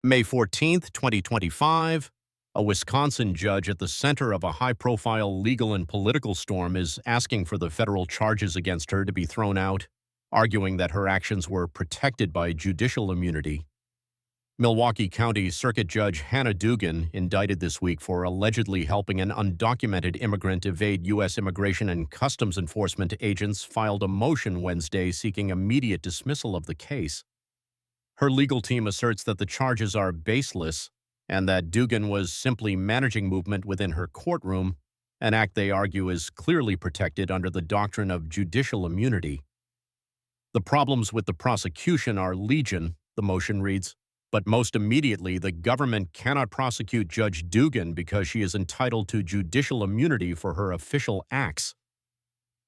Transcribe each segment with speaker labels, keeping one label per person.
Speaker 1: May 14th, 2025, a Wisconsin judge at the center of a high-profile legal and political storm is asking for the federal charges against her to be thrown out, arguing that her actions were protected by judicial immunity. Milwaukee County Circuit Judge Judge Dugan, indicted this week for allegedly helping an undocumented immigrant evade U.S. Immigration and Customs Enforcement agents, filed a motion Wednesday seeking immediate dismissal of the case. Her legal team asserts that the charges are baseless and that Dugan was simply managing movement within her courtroom, an act they argue is clearly protected under the doctrine of judicial immunity. The problems with the prosecution are legion, the motion reads, but most immediately the government cannot prosecute Judge Dugan because she is entitled to judicial immunity for her official acts.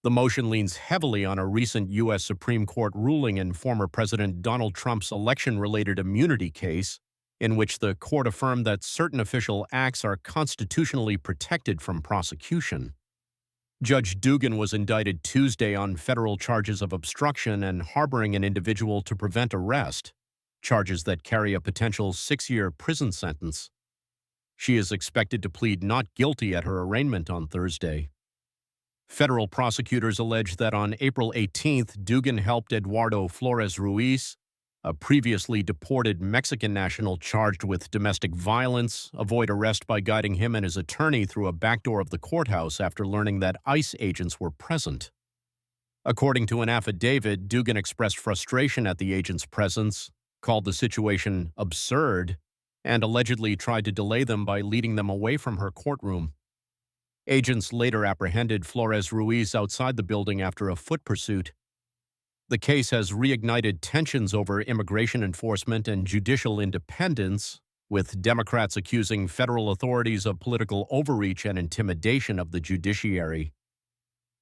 Speaker 1: The motion leans heavily on a recent U.S. Supreme Court ruling in former President Donald Trump's election-related immunity case, in which the court affirmed that certain official acts are constitutionally protected from prosecution. Judge Dugan was indicted Tuesday on federal charges of obstruction and harboring an individual to prevent arrest, charges that carry a potential 6-year prison sentence. She is expected to plead not guilty at her arraignment on Thursday. Federal prosecutors allege that on April 18th, Dugan helped Eduardo Flores Ruiz, a previously deported Mexican national charged with domestic violence, avoid arrest by guiding him and his attorney through a back door of the courthouse after learning that ICE agents were present. According to an affidavit, Dugan expressed frustration at the agents' presence, called the situation absurd, and allegedly tried to delay them by leading them away from her courtroom. Agents later apprehended Flores Ruiz outside the building after a foot pursuit. The case has reignited tensions over immigration enforcement and judicial independence, with Democrats accusing federal authorities of political overreach and intimidation of the judiciary.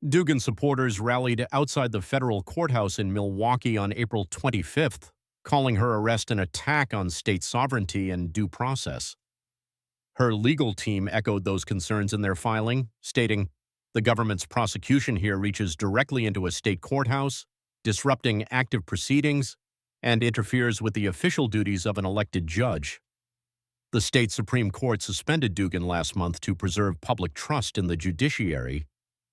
Speaker 1: Dugan supporters rallied outside the federal courthouse in Milwaukee on April 25th, calling her arrest an attack on state sovereignty and due process. Her legal team echoed those concerns in their filing, stating, "The government's prosecution here reaches directly into a state courthouse, disrupting active proceedings, and interferes with the official duties of an elected judge." The state Supreme Court suspended Dugan last month to preserve public trust in the judiciary.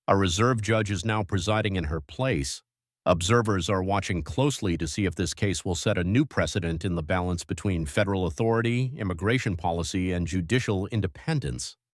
Speaker 1: A reserve judge is now presiding in her place. Observers are watching closely to see if this case will set a new precedent in the balance between federal authority, immigration policy, and judicial independence.